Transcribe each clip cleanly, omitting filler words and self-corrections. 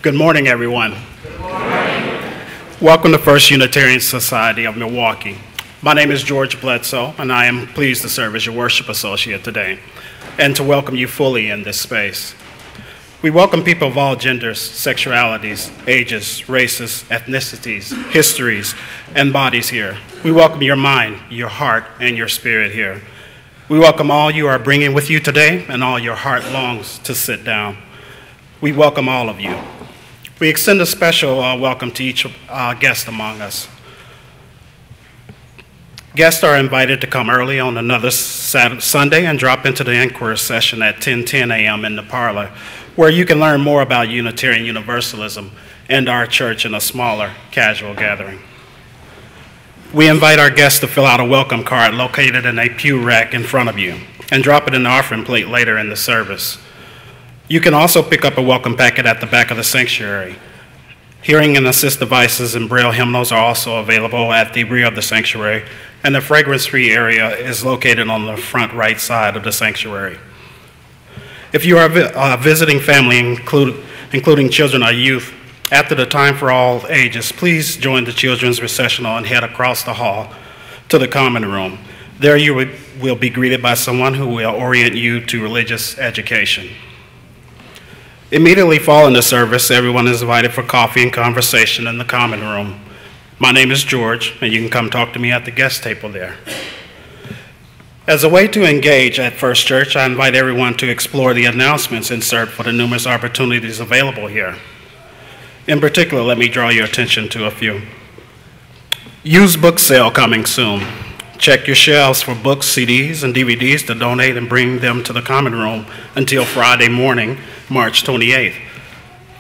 Good morning, everyone. Good morning. Welcome to First Unitarian Society of Milwaukee. My name is George Bledsoe, and I am pleased to serve as your worship associate today and to welcome you fully in this space. We welcome people of all genders, sexualities, ages, races, ethnicities, histories, and bodies here. We welcome your mind, your heart, and your spirit here. We welcome all you are bringing with you today and all your heart longs to sit down. We welcome all of you. We extend a special welcome to each guest among us. Guests are invited to come early on another Sunday and drop into the inquiry session at 10:10 a.m. in the parlor, where you can learn more about Unitarian Universalism and our church in a smaller, casual gathering. We invite our guests to fill out a welcome card located in a pew rack in front of you and drop it in the offering plate later in the service. You can also pick up a welcome packet at the back of the sanctuary. Hearing and assist devices and Braille hymnals are also available at the rear of the sanctuary, and the fragrance-free area is located on the front right side of the sanctuary. If you are a visiting family, including children or youth, after the time for all ages, please join the children's recessional and head across the hall to the common room. There you will be greeted by someone who will orient you to religious education. Immediately following the service, everyone is invited for coffee and conversation in the common room. My name is George, and you can come talk to me at the guest table there. As a way to engage at First Church, I invite everyone to explore the announcements insert for the numerous opportunities available here. In particular, let me draw your attention to a few. Used book sale coming soon. Check your shelves for books, CDs, and DVDs to donate and bring them to the common room until Friday morning, March 28th.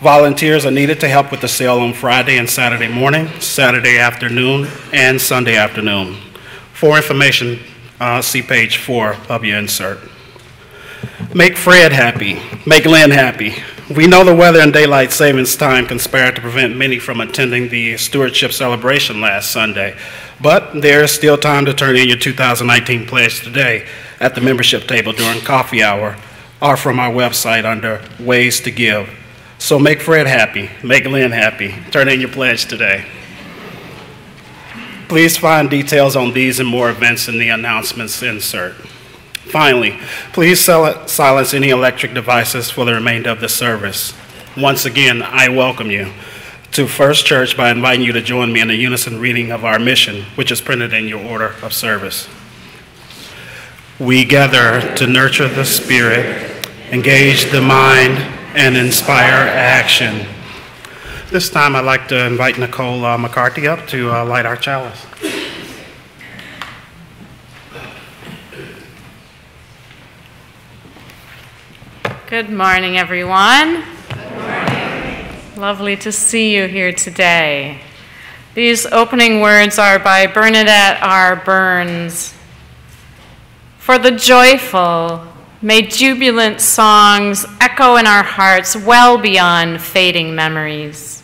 Volunteers are needed to help with the sale on Friday and Saturday morning, Saturday afternoon, and Sunday afternoon. For information, see page 4 of your insert. Make Fred happy. Make Lynn happy. We know the weather and daylight savings time conspired to prevent many from attending the stewardship celebration last Sunday, but there is still time to turn in your 2019 pledge today at the membership table during coffee hour or from our website under Ways to Give. So make Fred happy, make Lynn happy. Turn in your pledge today. Please find details on these and more events in the announcements insert. Finally, please silence any electric devices for the remainder of the service. Once again, I welcome you to First Church by inviting you to join me in a unison reading of our mission, which is printed in your order of service. We gather to nurture the spirit, engage the mind, and inspire action. This time I'd like to invite Nicole McCarthy up to light our chalice. Good morning, everyone. Good morning. Lovely to see you here today. These opening words are by Bernadette R. Burns. For the joyful, may jubilant songs echo in our hearts well beyond fading memories.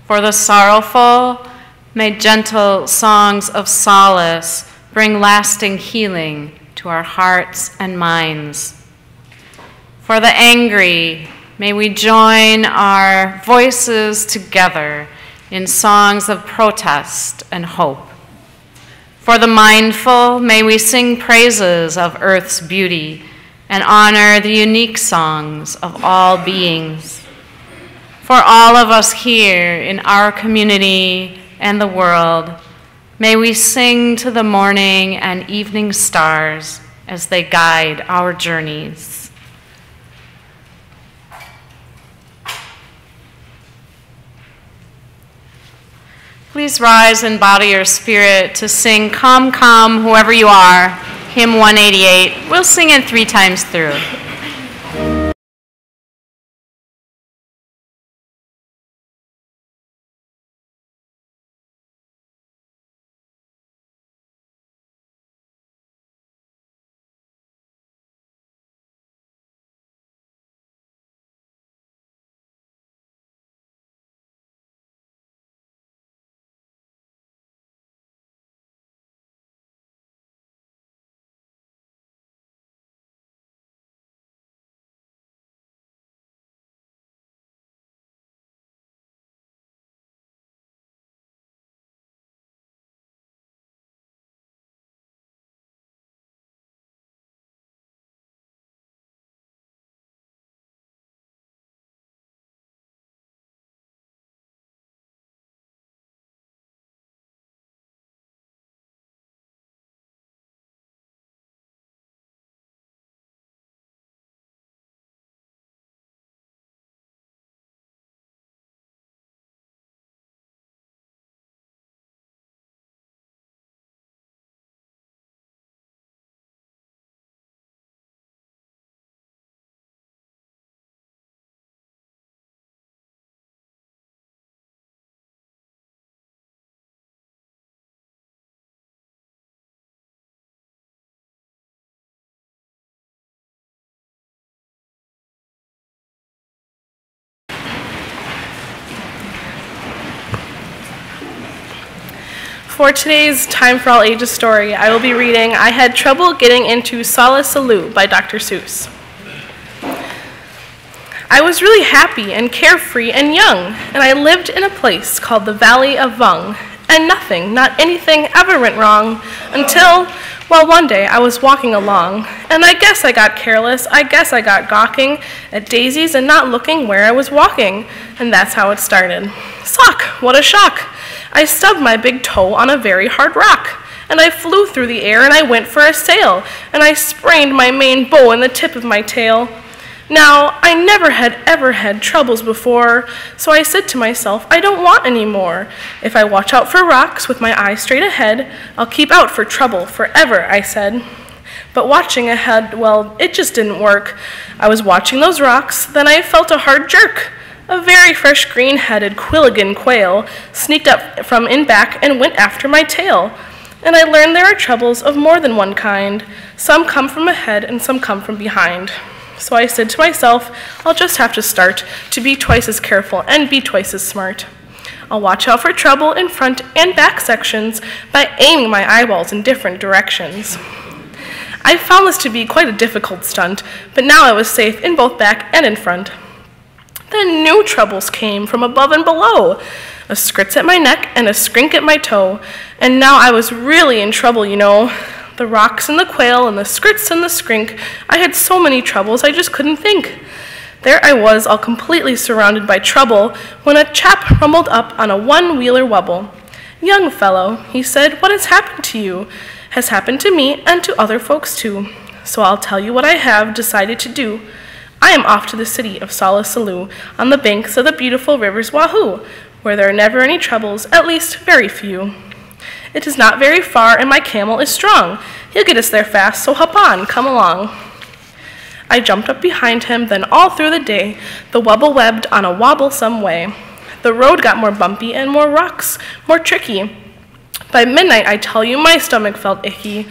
For the sorrowful, may gentle songs of solace bring lasting healing to our hearts and minds. For the angry, may we join our voices together in songs of protest and hope. For the mindful, may we sing praises of earth's beauty and honor the unique songs of all beings. For all of us here in our community and the world, may we sing to the morning and evening stars as they guide our journeys. Please rise and body your spirit to sing Come, Come, Whoever You Are, hymn 188. We'll sing it 3 times through. For today's Time for All Ages story, I will be reading I Had Trouble Getting into Sala Salou by Dr. Seuss. I was really happy and carefree and young, and I lived in a place called the Valley of Vung, and nothing, not anything, ever went wrong until, well, one day I was walking along, and I guess I got careless, I guess I got gawking at daisies and not looking where I was walking, and that's how it started. Sock! What a shock! I stubbed my big toe on a very hard rock, and I flew through the air and I went for a sail, and I sprained my main bow in the tip of my tail. Now, I never had ever had troubles before, so I said to myself, I don't want any more. If I watch out for rocks with my eyes straight ahead, I'll keep out for trouble forever, I said. But watching ahead, well, it just didn't work. I was watching those rocks, then I felt a hard jerk. A very fresh green-headed Quilligan quail sneaked up from in back and went after my tail. And I learned there are troubles of more than one kind. Some come from ahead and some come from behind. So I said to myself, I'll just have to start to be twice as careful and be twice as smart. I'll watch out for trouble in front and back sections by aiming my eyeballs in different directions. I found this to be quite a difficult stunt, but now I was safe in both back and in front. Then new troubles came from above and below, a scritch at my neck and a skrink at my toe, and now I was really in trouble, you know. The rocks and the quail and the scritch and the skrink, I had so many troubles I just couldn't think. There I was, all completely surrounded by trouble, when a chap rumbled up on a one-wheeler wubble. Young fellow, he said, what has happened to you? Has happened to me and to other folks too. So I'll tell you what I have decided to do. I am off to the city of Sala Salou, on the banks of the beautiful rivers Wahoo, where there are never any troubles, at least very few. It is not very far, and my camel is strong. He'll get us there fast, so hop on, come along. I jumped up behind him, then all through the day, the wubble webbed on a wobblesome way. The road got more bumpy and more rocks, more tricky. By midnight, I tell you, my stomach felt icky.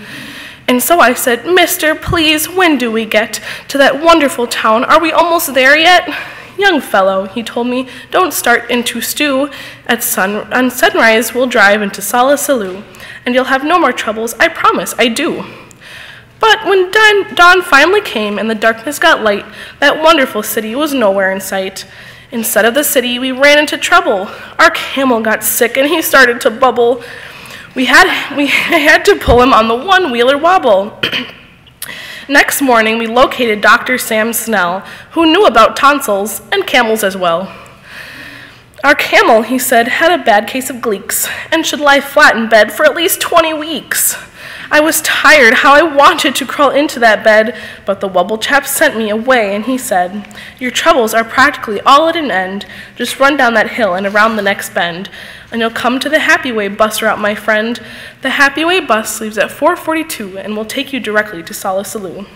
And so I said, Mister, please, when do we get to that wonderful town? Are we almost there yet? Young fellow, he told me, don't start into stew. On sunrise, we'll drive into Sala Salou, and you'll have no more troubles, I promise, I do. But when dawn finally came and the darkness got light, that wonderful city was nowhere in sight. Instead of the city, we ran into trouble. Our camel got sick and he started to bubble. I had to pull him on the one-wheeler wobble. Next morning, we located Dr. Sam Snell, who knew about tonsils and camels as well. Our camel, he said, had a bad case of gleeks and should lie flat in bed for at least 20 weeks. I was tired, how I wanted to crawl into that bed, but the wubble chap sent me away and he said, your troubles are practically all at an end. Just run down that hill and around the next bend, and you'll come to the Happy Way bus route, my friend. The Happy Way bus leaves at 4:42 and will take you directly to Sala Salou.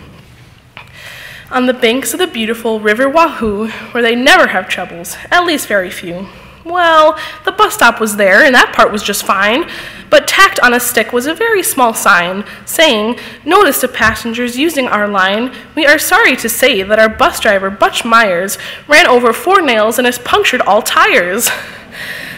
On the banks of the beautiful River Wahoo, where they never have troubles, at least very few. Well, the bus stop was there, and that part was just fine, but tacked on a stick was a very small sign, saying, notice to passengers using our line, we are sorry to say that our bus driver, Butch Myers, ran over 4 nails and has punctured all tires.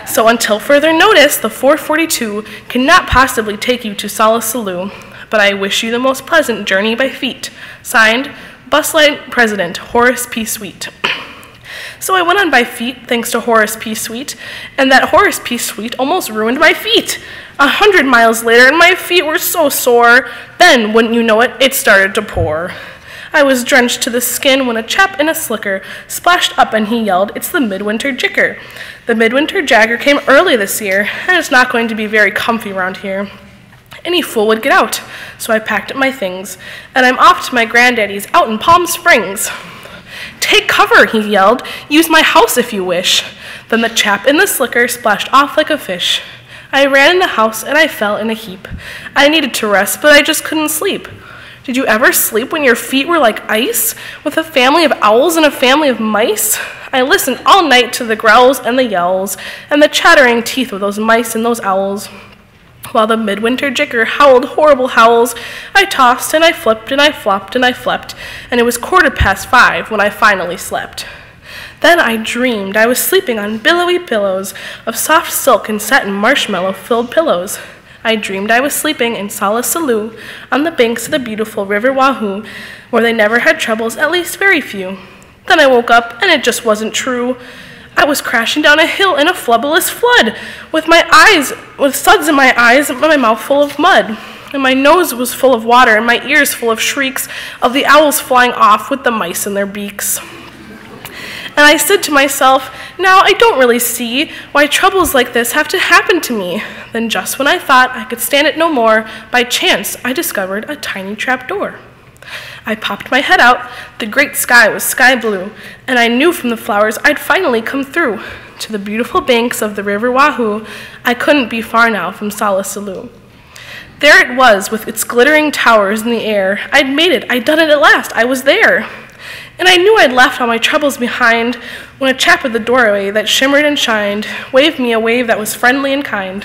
So until further notice, the 442 cannot possibly take you to Sala Salou, but I wish you the most pleasant journey by feet. Signed, Bus Line President Horace P. Sweet. So I went on by feet, thanks to Horace P. Sweet, and that Horace P. Sweet almost ruined my feet. 100 miles later, and my feet were so sore. Then, wouldn't you know it, it started to pour. I was drenched to the skin when a chap in a slicker splashed up and he yelled, it's the Midwinter Jicker. The Midwinter Jagger came early this year, and it's not going to be very comfy around here. Any fool would get out, so I packed up my things, and I'm off to my granddaddy's out in Palm Springs. Take cover, he yelled. Use my house if you wish. Then the chap in the slicker splashed off like a fish. I ran in the house and I fell in a heap. I needed to rest, but I just couldn't sleep. Did you ever sleep when your feet were like ice, with a family of owls and a family of mice? I listened all night to the growls and the yells, and the chattering teeth of those mice and those owls. While the Midwinter Jicker howled horrible howls, I tossed and I flipped and I flopped and I flepped, and it was 5:15 when I finally slept. Then I dreamed I was sleeping on billowy pillows of soft silk and satin marshmallow-filled pillows. I dreamed I was sleeping in Solace Saloon on the banks of the beautiful River Wahoo, where they never had troubles, at least very few. Then I woke up, and it just wasn't true. I was crashing down a hill in a flubberless flood, with suds in my eyes and my mouth full of mud. And my nose was full of water, and my ears full of shrieks of the owls flying off with the mice in their beaks. And I said to myself, now I don't really see why troubles like this have to happen to me. Then just when I thought I could stand it no more, by chance I discovered a tiny trapdoor. I popped my head out, the great sky was sky blue, and I knew from the flowers I'd finally come through. To the beautiful banks of the River Wahoo, I couldn't be far now from Solace Saloon. There it was, with its glittering towers in the air. I'd made it, I'd done it at last, I was there. And I knew I'd left all my troubles behind when a chap at the doorway that shimmered and shined waved me a wave that was friendly and kind.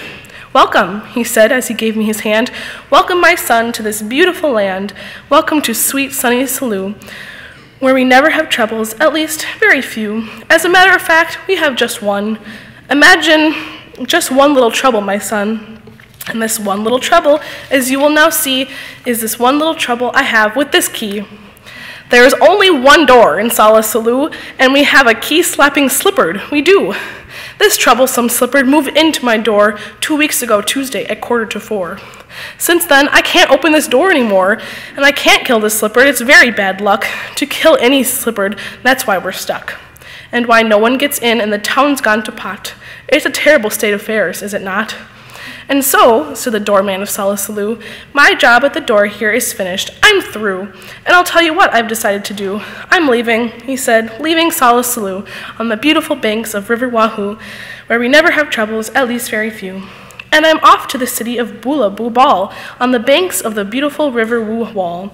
Welcome, he said as he gave me his hand. Welcome, my son, to this beautiful land. Welcome to sweet sunny Saloon, where we never have troubles, at least very few. As a matter of fact, we have just one. Imagine just one little trouble, my son. And this one little trouble, as you will now see, is this one little trouble I have with this key. There is only one door in Solace Saloon, and we have a key-slapping slipper. We do. This troublesome slipper moved into my door 2 weeks ago Tuesday at 3:45. Since then, I can't open this door anymore, and I can't kill this slipper. It's very bad luck to kill any slipper. That's why we're stuck, and why no one gets in, and the town's gone to pot. It's a terrible state of affairs, is it not? And so, said the doorman of Solace Saloon, my job at the door here is finished. I'm through. And I'll tell you what I've decided to do. I'm leaving, he said, leaving Solace Saloon on the beautiful banks of River Wahoo, where we never have troubles, at least very few. And I'm off to the city of Bula Bubal, on the banks of the beautiful River Woo-Wall,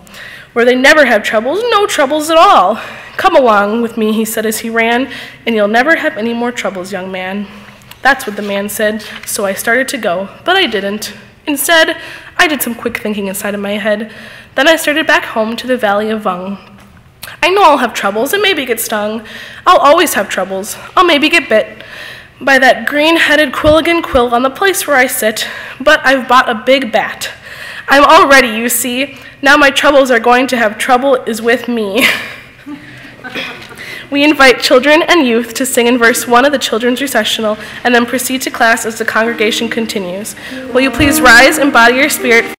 where they never have troubles, no troubles at all. Come along with me, he said as he ran, and you'll never have any more troubles, young man. That's what the man said, so I started to go, but I didn't. Instead, I did some quick thinking inside of my head. Then I started back home to the Valley of Vung. I know I'll have troubles and maybe get stung. I'll always have troubles. I'll maybe get bit by that green-headed quilligan quill on the place where I sit, but I've bought a big bat. I'm all ready, you see. Now my troubles are going to have trouble is with me. We invite children and youth to sing in verse 1 of the children's recessional and then proceed to class as the congregation continues. Will you please rise and body your spirit?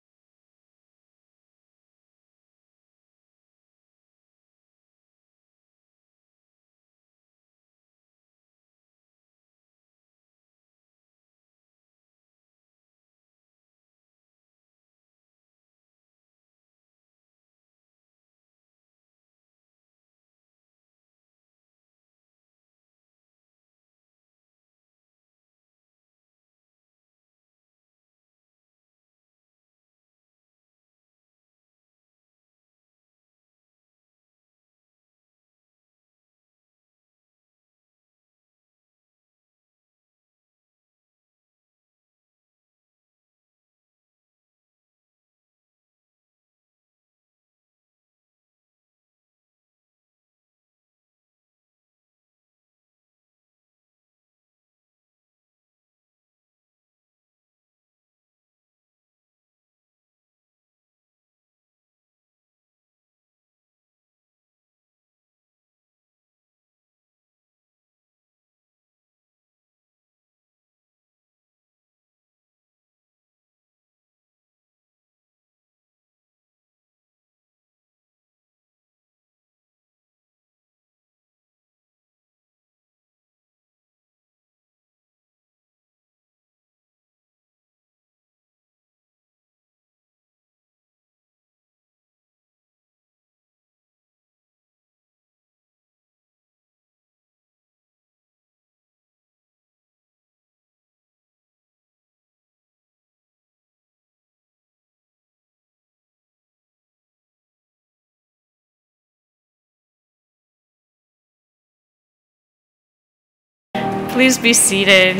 Please be seated.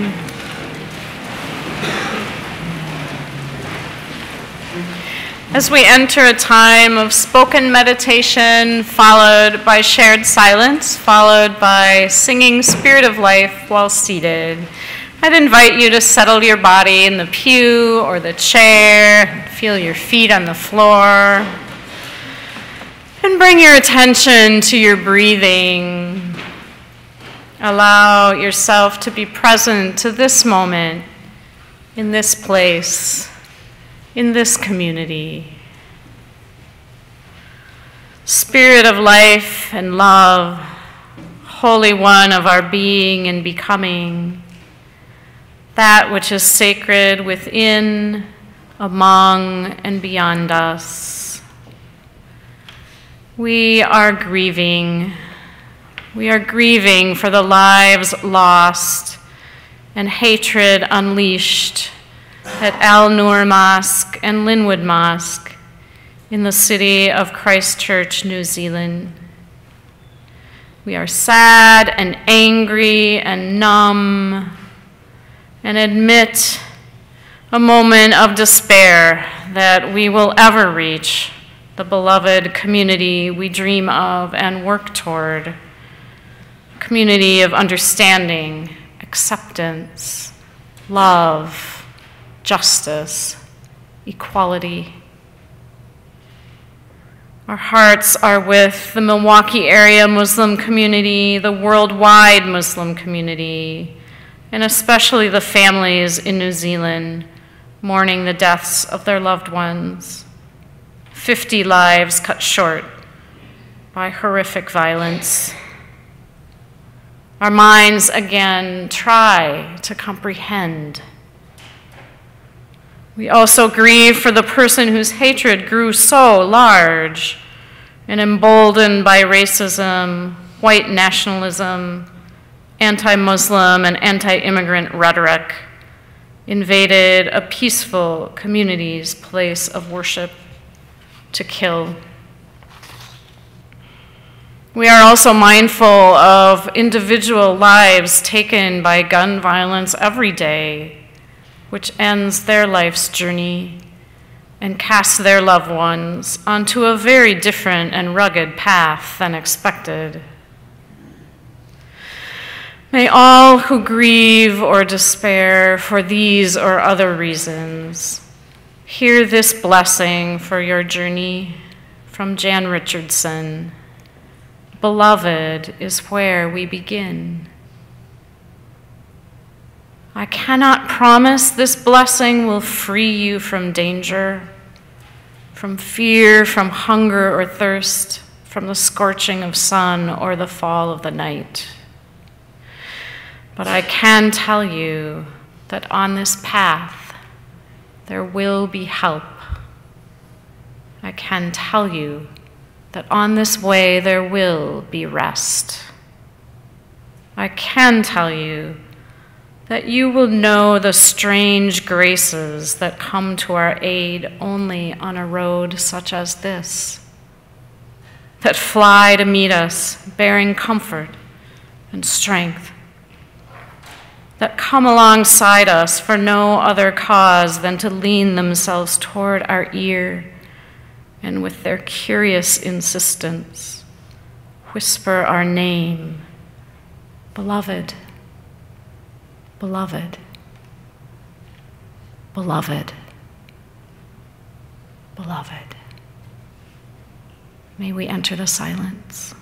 As we enter a time of spoken meditation, followed by shared silence, followed by singing Spirit of Life while seated, I'd invite you to settle your body in the pew or the chair, feel your feet on the floor, and bring your attention to your breathing. Allow yourself to be present to this moment, in this place, in this community. Spirit of life and love, Holy One of our being and becoming, that which is sacred within, among, and beyond us. We are grieving. We are grieving for the lives lost and hatred unleashed at Al Noor Mosque and Linwood Mosque in the city of Christchurch, New Zealand. We are sad and angry and numb and admit a moment of despair that we will ever reach the beloved community we dream of and work toward, a community of understanding, acceptance, love, justice, equality. Our hearts are with the Milwaukee area Muslim community, the worldwide Muslim community, and especially the families in New Zealand mourning the deaths of their loved ones. 50 lives cut short by horrific violence. Our minds again try to comprehend. We also grieve for the person whose hatred grew so large and emboldened by racism, white nationalism, anti-Muslim and anti-immigrant rhetoric, invaded a peaceful community's place of worship to kill. We are also mindful of individual lives taken by gun violence every day, which ends their life's journey and casts their loved ones onto a very different and rugged path than expected. May all who grieve or despair for these or other reasons hear this blessing for your journey from Jan Richardson. Beloved is where we begin. I cannot promise this blessing will free you from danger, from fear, from hunger or thirst, from the scorching of sun or the fall of the night. But I can tell you that on this path, there will be help. I can tell you that on this way, there will be rest. I can tell you that you will know the strange graces that come to our aid only on a road such as this, that fly to meet us, bearing comfort and strength, that come alongside us for no other cause than to lean themselves toward our ear and with their curious insistence whisper our name, beloved, beloved, beloved, beloved. May we enter the silence.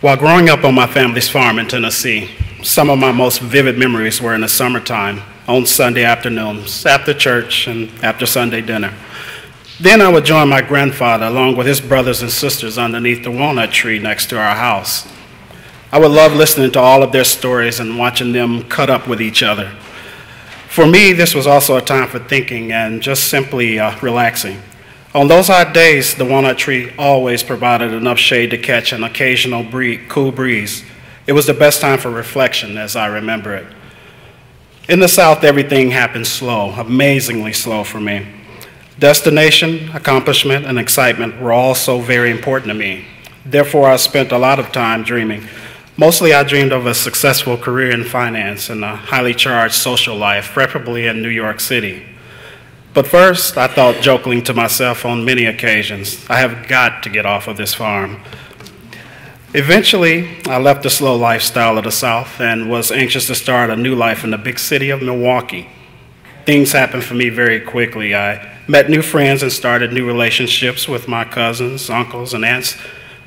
While growing up on my family's farm in Tennessee, some of my most vivid memories were in the summertime, on Sunday afternoons, after church and after Sunday dinner. Then I would join my grandfather along with his brothers and sisters underneath the walnut tree next to our house. I would love listening to all of their stories and watching them cut up with each other. For me, this was also a time for thinking and just simply relaxing. On those hot days, the walnut tree always provided enough shade to catch an occasional cool breeze. It was the best time for reflection as I remember it. In the South, everything happened slow, amazingly slow for me. Destination, accomplishment, and excitement were all so very important to me. Therefore, I spent a lot of time dreaming. Mostly, I dreamed of a successful career in finance and a highly charged social life, preferably in New York City. But first, I thought jokingly to myself on many occasions, I have got to get off of this farm. Eventually, I left the slow lifestyle of the South and was anxious to start a new life in the big city of Milwaukee. Things happened for me very quickly. I met new friends and started new relationships with my cousins, uncles, and aunts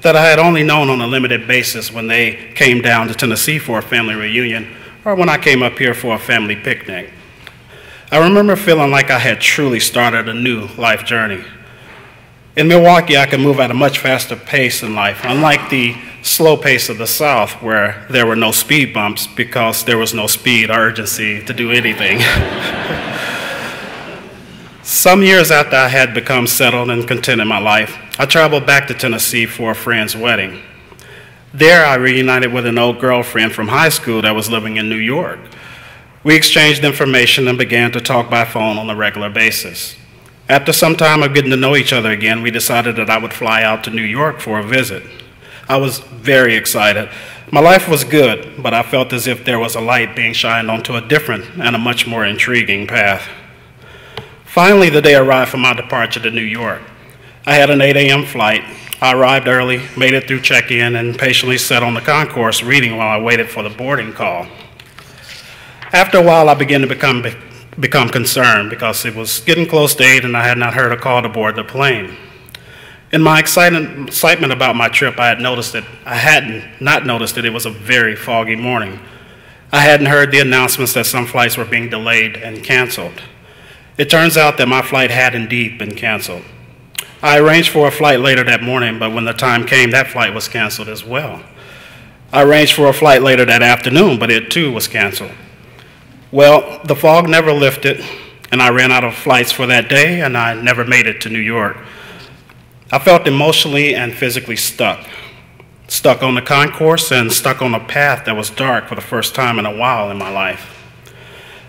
that I had only known on a limited basis when they came down to Tennessee for a family reunion or when I came up here for a family picnic. I remember feeling like I had truly started a new life journey. In Milwaukee, I could move at a much faster pace in life, unlike the slow pace of the South where there were no speed bumps because there was no speed or urgency to do anything. Some years after I had become settled and content in my life, I traveled back to Tennessee for a friend's wedding. There, I reunited with an old girlfriend from high school that was living in New York. We exchanged information and began to talk by phone on a regular basis. After some time of getting to know each other again, we decided that I would fly out to New York for a visit. I was very excited. My life was good, but I felt as if there was a light being shined onto a different and a much more intriguing path. Finally, the day arrived for my departure to New York. I had an 8 a.m. flight. I arrived early, made it through check-in, and patiently sat on the concourse reading while I waited for the boarding call. After a while, I began to become concerned because it was getting close to 8 and I had not heard a call to board the plane. In my excitement about my trip, I had not noticed that it was a very foggy morning. I hadn't heard the announcements that some flights were being delayed and canceled. It turns out that my flight had indeed been canceled. I arranged for a flight later that morning, but when the time came, that flight was canceled as well. I arranged for a flight later that afternoon, but it too was canceled. Well, the fog never lifted, and I ran out of flights for that day, and I never made it to New York. I felt emotionally and physically stuck on the concourse and stuck on a path that was dark for the first time in a while in my life.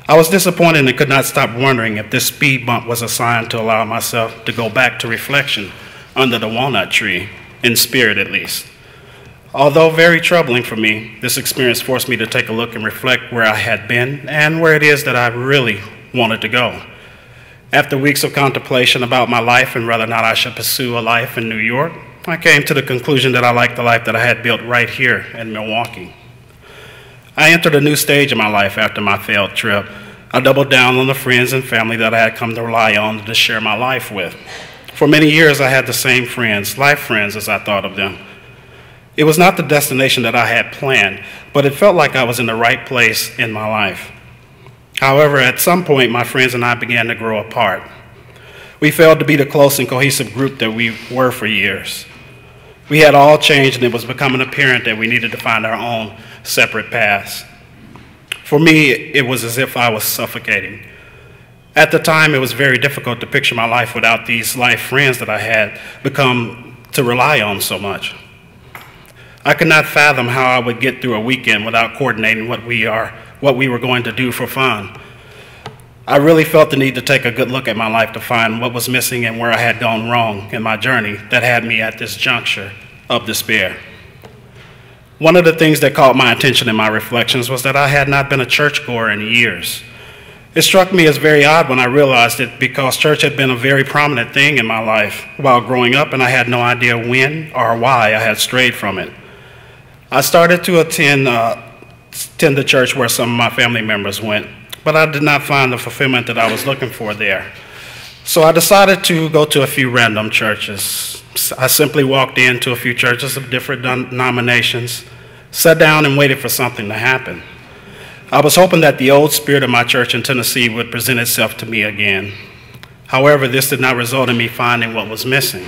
I was disappointed and could not stop wondering if this speed bump was a sign to allow myself to go back to reflection under the walnut tree, in spirit at least. Although very troubling for me, this experience forced me to take a look and reflect where I had been and where it is that I really wanted to go. After weeks of contemplation about my life and whether or not I should pursue a life in New York, I came to the conclusion that I liked the life that I had built right here in Milwaukee. I entered a new stage in my life after my failed trip. I doubled down on the friends and family that I had come to rely on to share my life with. For many years, I had the same friends, life friends as I thought of them. It was not the destination that I had planned, but it felt like I was in the right place in my life. However, at some point, my friends and I began to grow apart. We failed to be the close and cohesive group that we were for years. We had all changed, and it was becoming apparent that we needed to find our own separate paths. For me, it was as if I was suffocating. At the time, it was very difficult to picture my life without these life friends that I had become to rely on so much. I could not fathom how I would get through a weekend without coordinating what we were going to do for fun. I really felt the need to take a good look at my life to find what was missing and where I had gone wrong in my journey that had me at this juncture of despair. One of the things that caught my attention in my reflections was that I had not been a churchgoer in years. It struck me as very odd when I realized it because church had been a very prominent thing in my life while growing up, and I had no idea when or why I had strayed from it. I started to attend the church where some of my family members went, but I did not find the fulfillment that I was looking for there. So I decided to go to a few random churches. I simply walked into a few churches of different denominations, sat down and waited for something to happen. I was hoping that the old spirit of my church in Tennessee would present itself to me again. However, this did not result in me finding what was missing.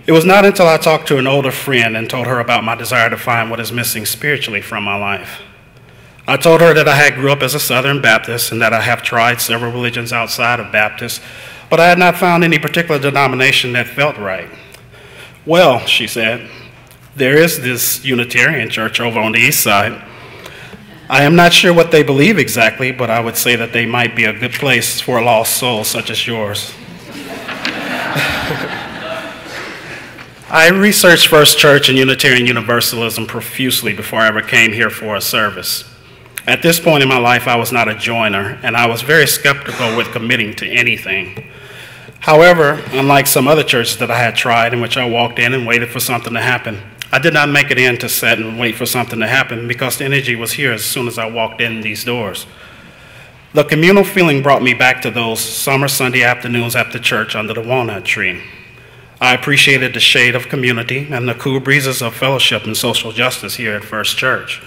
It was not until I talked to an older friend and told her about my desire to find what is missing spiritually from my life. I told her that I had grew up as a Southern Baptist and that I have tried several religions outside of Baptist, but I had not found any particular denomination that felt right. Well, she said, there is this Unitarian church over on the east side. I am not sure what they believe exactly, but I would say that they might be a good place for a lost soul such as yours. I researched First Church and Unitarian Universalism profusely before I ever came here for a service. At this point in my life, I was not a joiner, and I was very skeptical with committing to anything. However, unlike some other churches that I had tried in which I walked in and waited for something to happen, I did not make it in to sit and wait for something to happen because the energy was here as soon as I walked in these doors. The communal feeling brought me back to those summer Sunday afternoons after church under the walnut tree. I appreciated the shade of community and the cool breezes of fellowship and social justice here at First Church.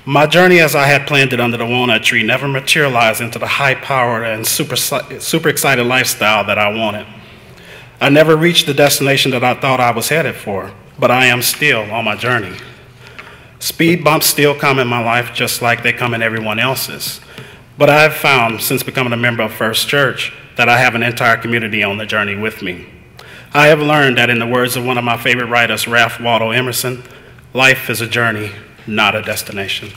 My journey as I had planned it under the walnut tree never materialized into the high-powered and super excited lifestyle that I wanted. I never reached the destination that I thought I was headed for, but I am still on my journey. Speed bumps still come in my life just like they come in everyone else's. But I have found, since becoming a member of First Church, that I have an entire community on the journey with me. I have learned that in the words of one of my favorite writers, Ralph Waldo Emerson, life is a journey, not a destination.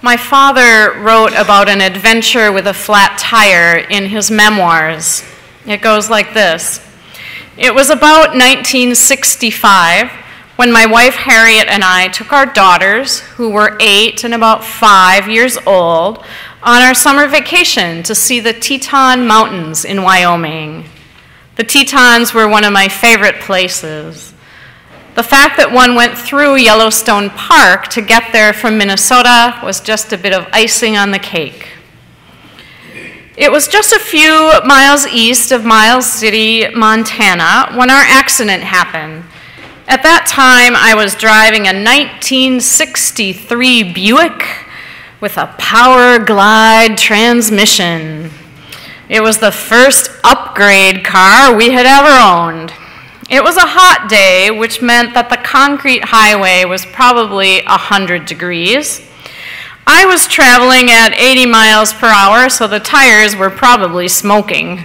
My father wrote about an adventure with a flat tire in his memoirs. It goes like this. It was about 1965 when my wife Harriet and I took our daughters, who were 8 and about 5 years old, on our summer vacation to see the Teton Mountains in Wyoming. The Tetons were one of my favorite places. The fact that one went through Yellowstone Park to get there from Minnesota was just a bit of icing on the cake. It was just a few miles east of Miles City, Montana, when our accident happened. At that time, I was driving a 1963 Buick with a Power Glide transmission. It was the first upgrade car we had ever owned. It was a hot day, which meant that the concrete highway was probably 100 degrees. I was traveling at 80 miles per hour, so the tires were probably smoking.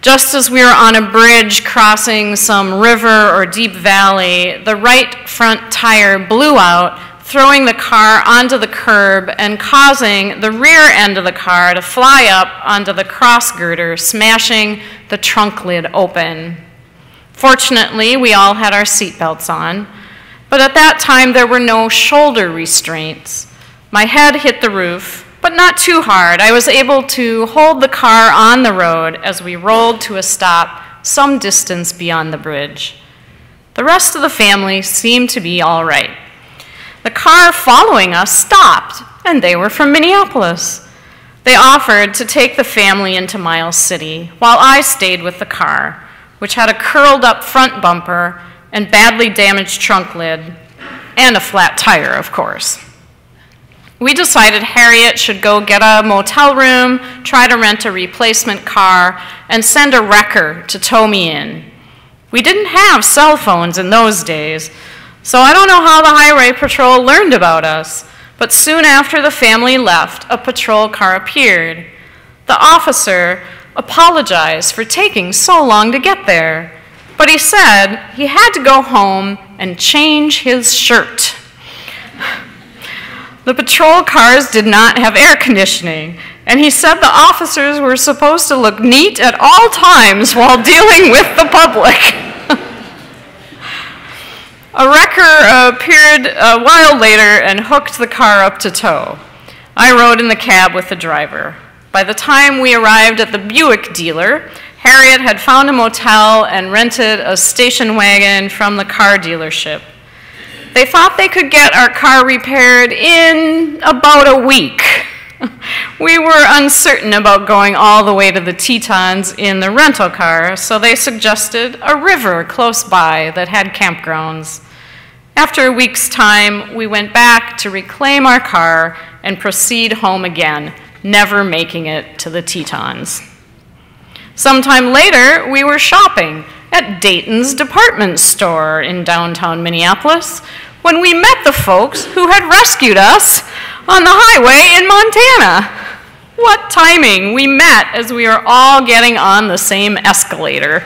Just as we were on a bridge crossing some river or deep valley, the right front tire blew out, throwing the car onto the curb and causing the rear end of the car to fly up onto the cross girder, smashing the trunk lid open. Fortunately, we all had our seatbelts on, but at that time there were no shoulder restraints. My head hit the roof, but not too hard. I was able to hold the car on the road as we rolled to a stop some distance beyond the bridge. The rest of the family seemed to be all right. The car following us stopped, and they were from Minneapolis. They offered to take the family into Miles City, while I stayed with the car, which had a curled up front bumper and badly damaged trunk lid, and a flat tire, of course. We decided Harriet should go get a motel room, try to rent a replacement car, and send a wrecker to tow me in. We didn't have cell phones in those days, so I don't know how the highway patrol learned about us, but soon after the family left, a patrol car appeared. The officer apologized for taking so long to get there, but he said he had to go home and change his shirt. The patrol cars did not have air conditioning, and he said the officers were supposed to look neat at all times while dealing with the public. A wrecker appeared a while later and hooked the car up to tow. I rode in the cab with the driver. By the time we arrived at the Buick dealer, Harriet had found a motel and rented a station wagon from the car dealership. They thought they could get our car repaired in about a week. We were uncertain about going all the way to the Tetons in the rental car, so they suggested a river close by that had campgrounds. After a week's time, we went back to reclaim our car and proceed home again, never making it to the Tetons. Sometime later, we were shopping at Dayton's department store in downtown Minneapolis when we met the folks who had rescued us on the highway in Montana. What timing! We met as we were all getting on the same escalator.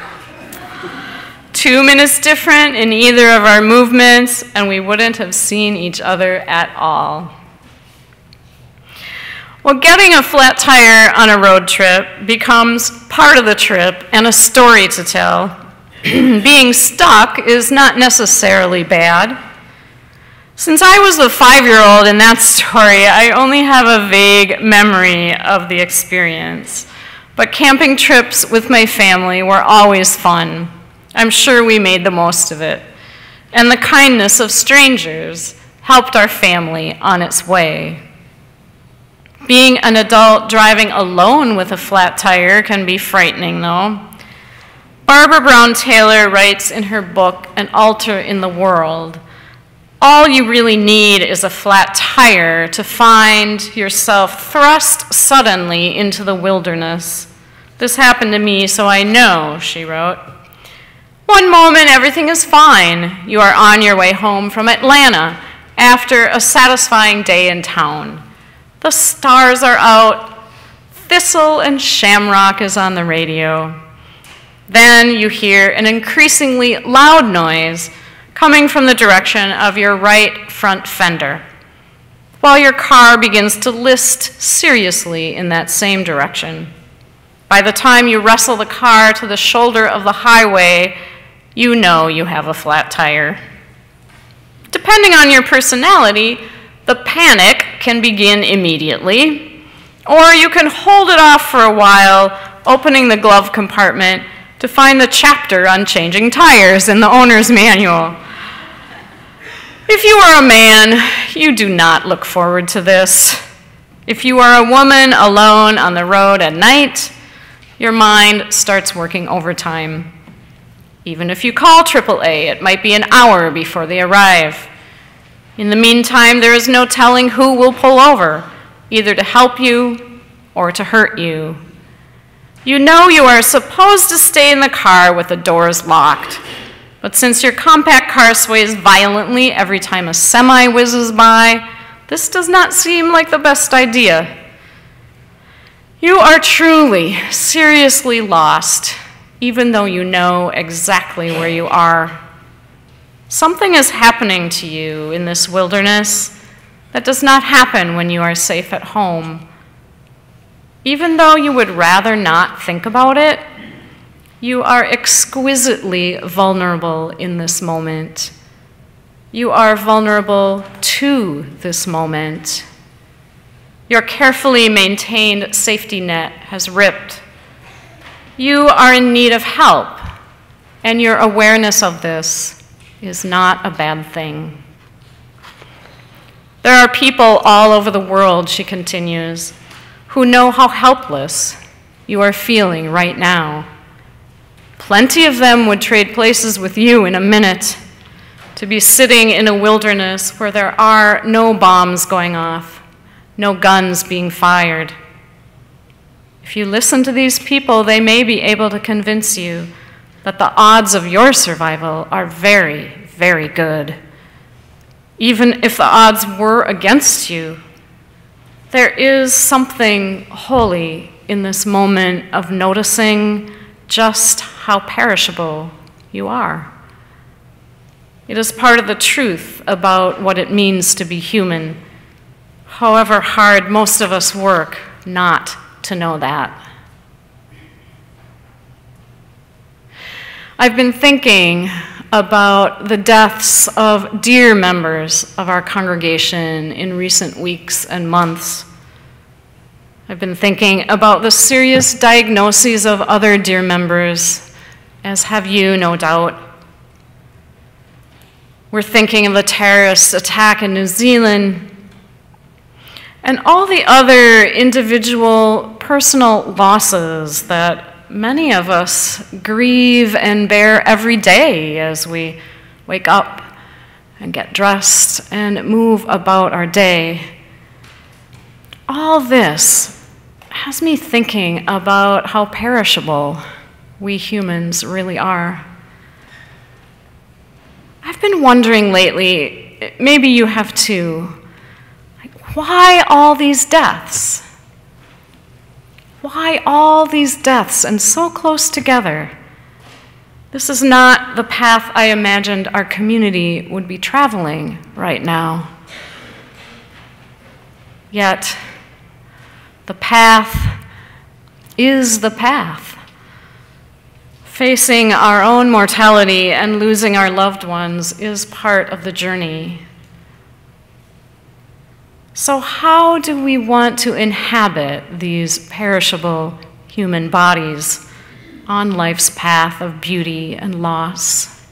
2 minutes different in either of our movements, and we wouldn't have seen each other at all. Well, getting a flat tire on a road trip becomes part of the trip and a story to tell. Being stuck is not necessarily bad. Since I was the 5-year-old in that story, I only have a vague memory of the experience. But camping trips with my family were always fun. I'm sure we made the most of it. And the kindness of strangers helped our family on its way. Being an adult driving alone with a flat tire can be frightening, though. Barbara Brown Taylor writes in her book, An Altar in the World, all you really need is a flat tire to find yourself thrust suddenly into the wilderness. This happened to me, so I know, she wrote. One moment, everything is fine. You are on your way home from Atlanta after a satisfying day in town. The stars are out. Thistle and Shamrock is on the radio. Then you hear an increasingly loud noise coming from the direction of your right front fender, while your car begins to list seriously in that same direction. By the time you wrestle the car to the shoulder of the highway, you know you have a flat tire. Depending on your personality, the panic can begin immediately, or you can hold it off for a while, opening the glove compartment to find the chapter on changing tires in the owner's manual. If you are a man, you do not look forward to this. If you are a woman alone on the road at night, your mind starts working overtime. Even if you call AAA, it might be an hour before they arrive. In the meantime, there is no telling who will pull over, either to help you or to hurt you. You know you are supposed to stay in the car with the doors locked, but since your compact car sways violently every time a semi whizzes by, this does not seem like the best idea. You are truly, seriously lost, even though you know exactly where you are. Something is happening to you in this wilderness that does not happen when you are safe at home. Even though you would rather not think about it, you are exquisitely vulnerable in this moment. You are vulnerable to this moment. Your carefully maintained safety net has ripped. You are in need of help, and your awareness of this is not a bad thing. There are people all over the world, she continues, who know how helpless you are feeling right now. Plenty of them would trade places with you in a minute to be sitting in a wilderness where there are no bombs going off, no guns being fired. If you listen to these people, they may be able to convince you that the odds of your survival are very, very good. Even if the odds were against you, there is something holy in this moment of noticing just how perishable you are. It is part of the truth about what it means to be human, however hard most of us work not to know that. I've been thinking about the deaths of dear members of our congregation in recent weeks and months. I've been thinking about the serious diagnoses of other dear members, as have you, no doubt. We're thinking of the terrorist attack in New Zealand and all the other individual personal losses that many of us grieve and bear every day as we wake up and get dressed and move about our day. All this has me thinking about how perishable we humans really are. I've been wondering lately, maybe you have too, why all these deaths? Why all these deaths and so close together? This is not the path I imagined our community would be traveling right now. Yet, the path is the path. Facing our own mortality and losing our loved ones is part of the journey. So how do we want to inhabit these perishable human bodies on life's path of beauty and loss?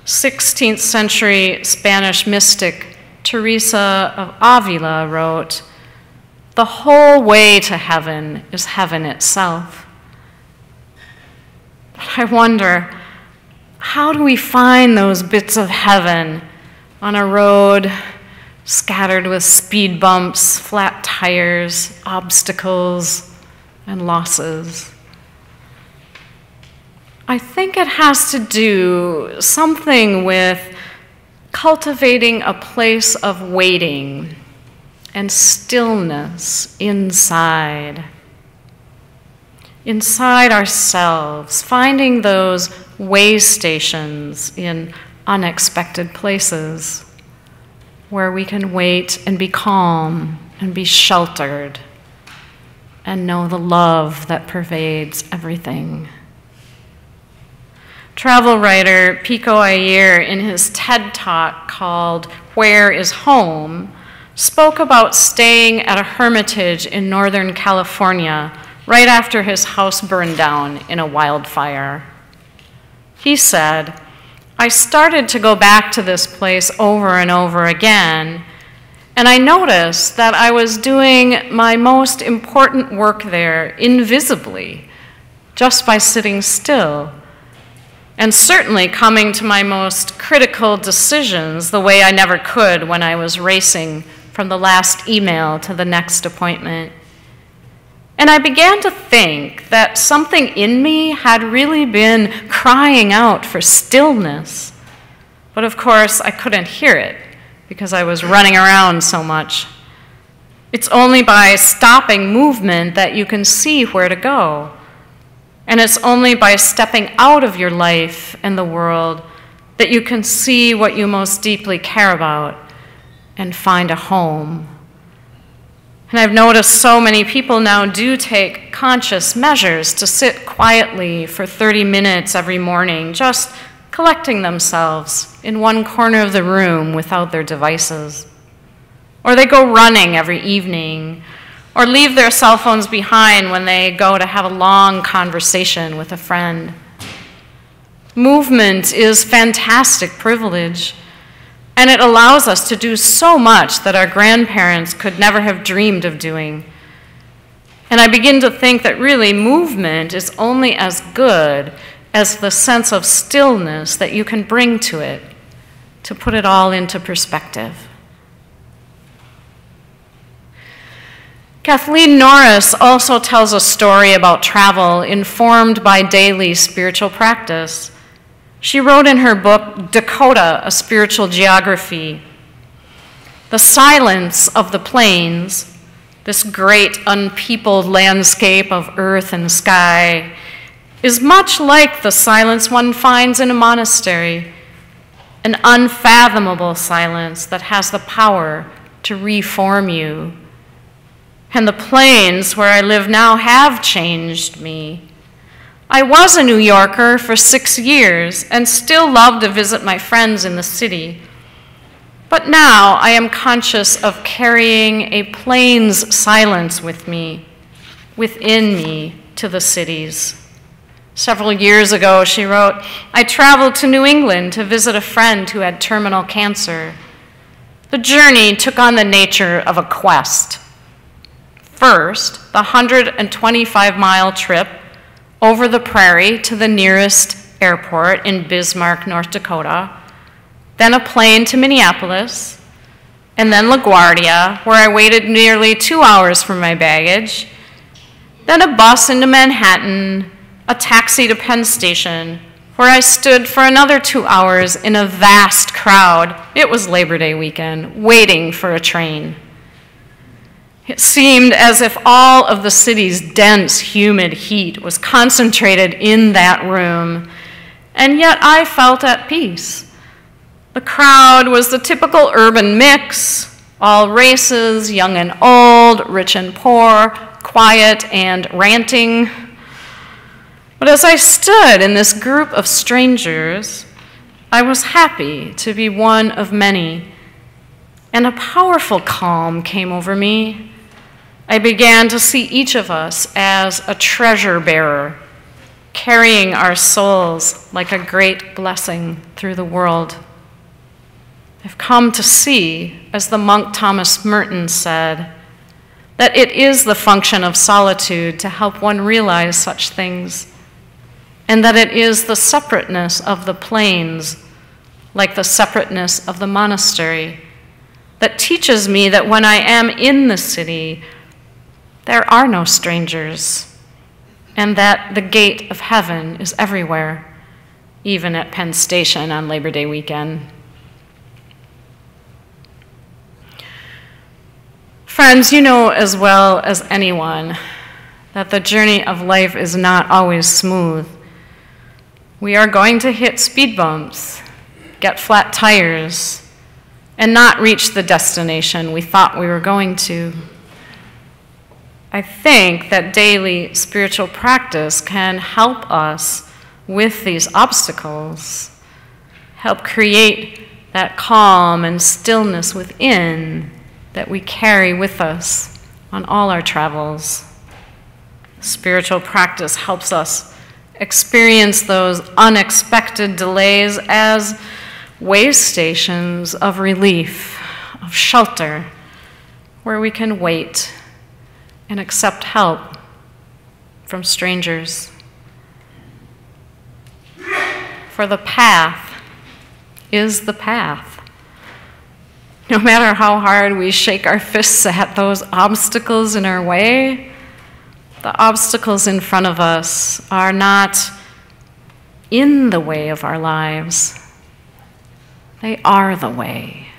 16th century Spanish mystic Teresa of Avila wrote, "The whole way to heaven is heaven itself." But I wonder, how do we find those bits of heaven on a road scattered with speed bumps, flat tires, obstacles, and losses? I think it has to do something with cultivating a place of waiting and stillness inside ourselves, finding those waystations in unexpected places where we can wait and be calm and be sheltered and know the love that pervades everything. Travel writer Pico Iyer, in his TED Talk called Where is Home, spoke about staying at a hermitage in Northern California right after his house burned down in a wildfire. He said, "I started to go back to this place over and over again, and I noticed that I was doing my most important work there invisibly, just by sitting still, and certainly coming to my most critical decisions the way I never could when I was racing from the last email to the next appointment. And I began to think that something in me had really been crying out for stillness. But of course, I couldn't hear it because I was running around so much. It's only by stopping movement that you can see where to go. And it's only by stepping out of your life and the world that you can see what you most deeply care about and find a home." And I've noticed so many people now do take conscious measures to sit quietly for 30 minutes every morning, just collecting themselves in one corner of the room without their devices. Or they go running every evening, or leave their cell phones behind when they go to have a long conversation with a friend. Movement is fantastic privilege, and it allows us to do so much that our grandparents could never have dreamed of doing. And I begin to think that really movement is only as good as the sense of stillness that you can bring to it, to put it all into perspective. Kathleen Norris also tells a story about travel informed by daily spiritual practice. She wrote in her book, Dakota, A Spiritual Geography, "The silence of the plains, this great unpeopled landscape of earth and sky, is much like the silence one finds in a monastery, an unfathomable silence that has the power to reform you. And the plains where I live now have changed me. I was a New Yorker for 6 years and still love to visit my friends in the city. But now I am conscious of carrying a plains silence with me, within me, to the cities." Several years ago, she wrote, "I traveled to New England to visit a friend who had terminal cancer. The journey took on the nature of a quest. First, the 125-mile trip over the prairie to the nearest airport in Bismarck, North Dakota, then a plane to Minneapolis, and then LaGuardia, where I waited nearly 2 hours for my baggage, then a bus into Manhattan, a taxi to Penn Station, where I stood for another 2 hours in a vast crowd, it was Labor Day weekend, waiting for a train. It seemed as if all of the city's dense, humid heat was concentrated in that room, and yet I felt at peace. The crowd was the typical urban mix, all races, young and old, rich and poor, quiet and ranting. But as I stood in this group of strangers, I was happy to be one of many, and a powerful calm came over me. I began to see each of us as a treasure bearer, carrying our souls like a great blessing through the world. I've come to see, as the monk Thomas Merton said, that it is the function of solitude to help one realize such things, and that it is the separateness of the plains, like the separateness of the monastery, that teaches me that when I am in the city, there are no strangers, and that the gate of heaven is everywhere, even at Penn Station on Labor Day weekend. Friends, you know as well as anyone that the journey of life is not always smooth. We are going to hit speed bumps, get flat tires, and not reach the destination we thought we were going to. I think that daily spiritual practice can help us with these obstacles, help create that calm and stillness within that we carry with us on all our travels. Spiritual practice helps us experience those unexpected delays as waystations of relief, of shelter, where we can wait and accept help from strangers. For the path is the path. No matter how hard we shake our fists at those obstacles in our way, the obstacles in front of us are not in the way of our lives. They are the way.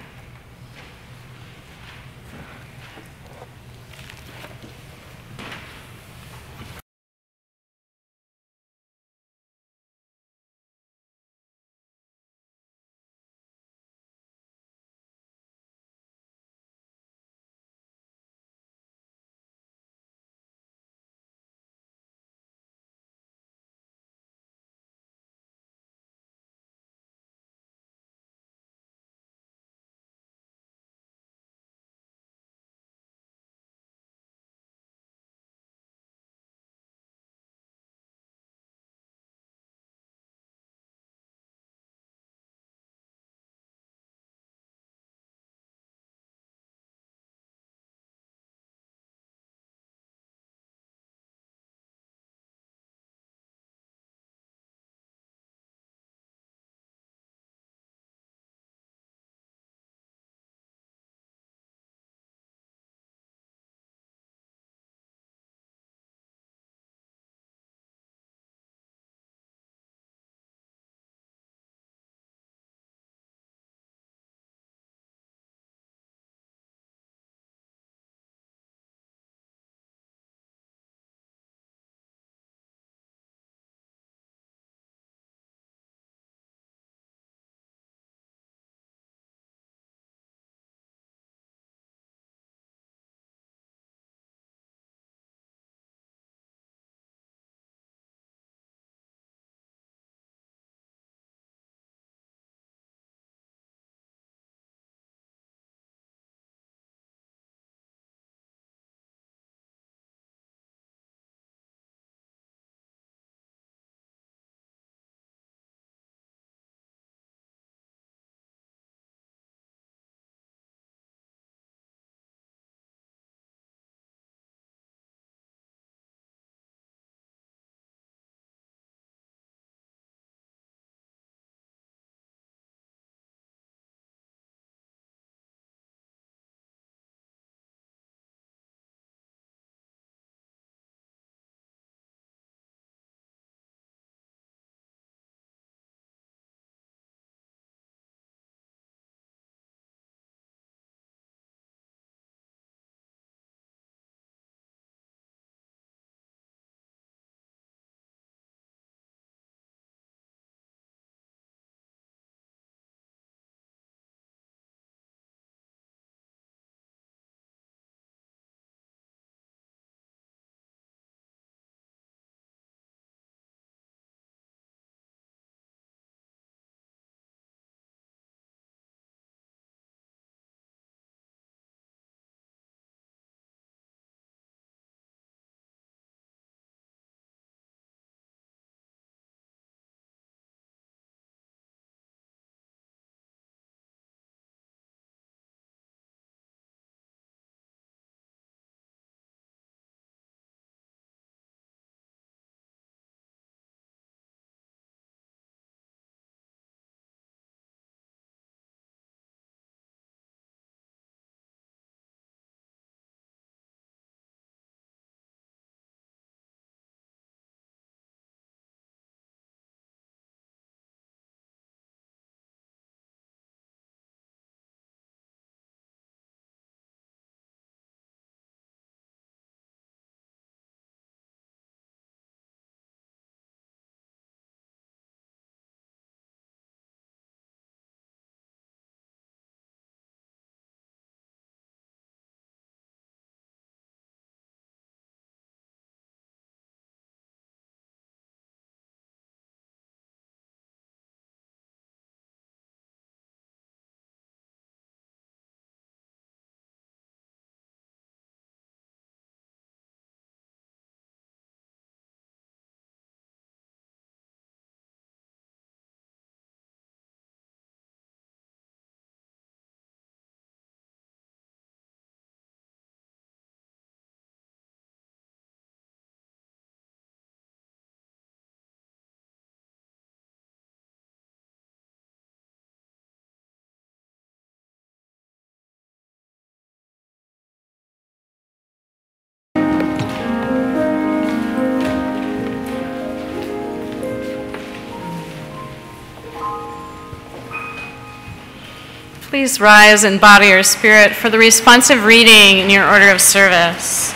Please rise in body or spirit for the responsive reading in your order of service,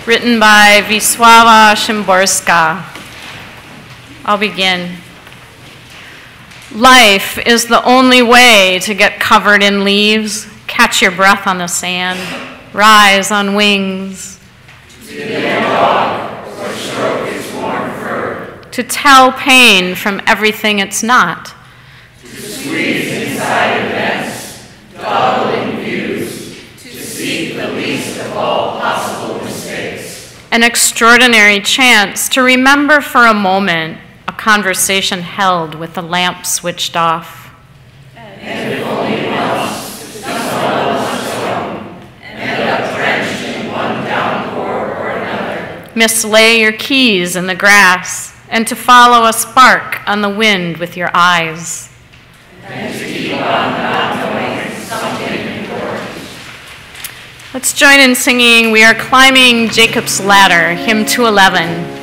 written by Wisława Szymborska. I'll begin. Life is the only way to get covered in leaves, catch your breath on the sand, rise on wings. To be a dog or stroke its warm fur. To tell pain from everything it's not. To squeeze inside events, dawdling views, to seek the least of all possible mistakes. An extraordinary chance to remember for a moment a conversation held with the lamp switched off. And if only once, to stumble on stone, end up drenched in one downpour or another. Mislay your keys in the grass, and to follow a spark on the wind with your eyes. And to keep on not knowing something important. Let's join in singing We Are Climbing Jacob's Ladder, hymn 211.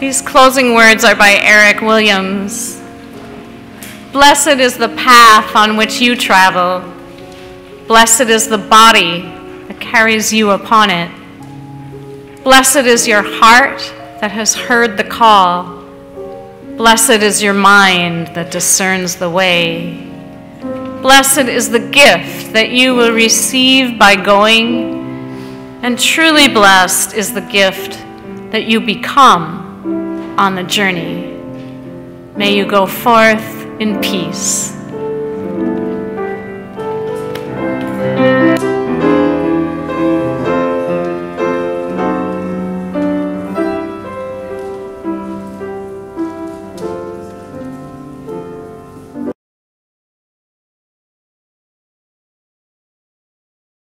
These closing words are by Eric Williams. Blessed is the path on which you travel. Blessed is the body that carries you upon it. Blessed is your heart that has heard the call. Blessed is your mind that discerns the way. Blessed is the gift that you will receive by going, and truly blessed is the gift that you become on the journey. May you go forth in peace.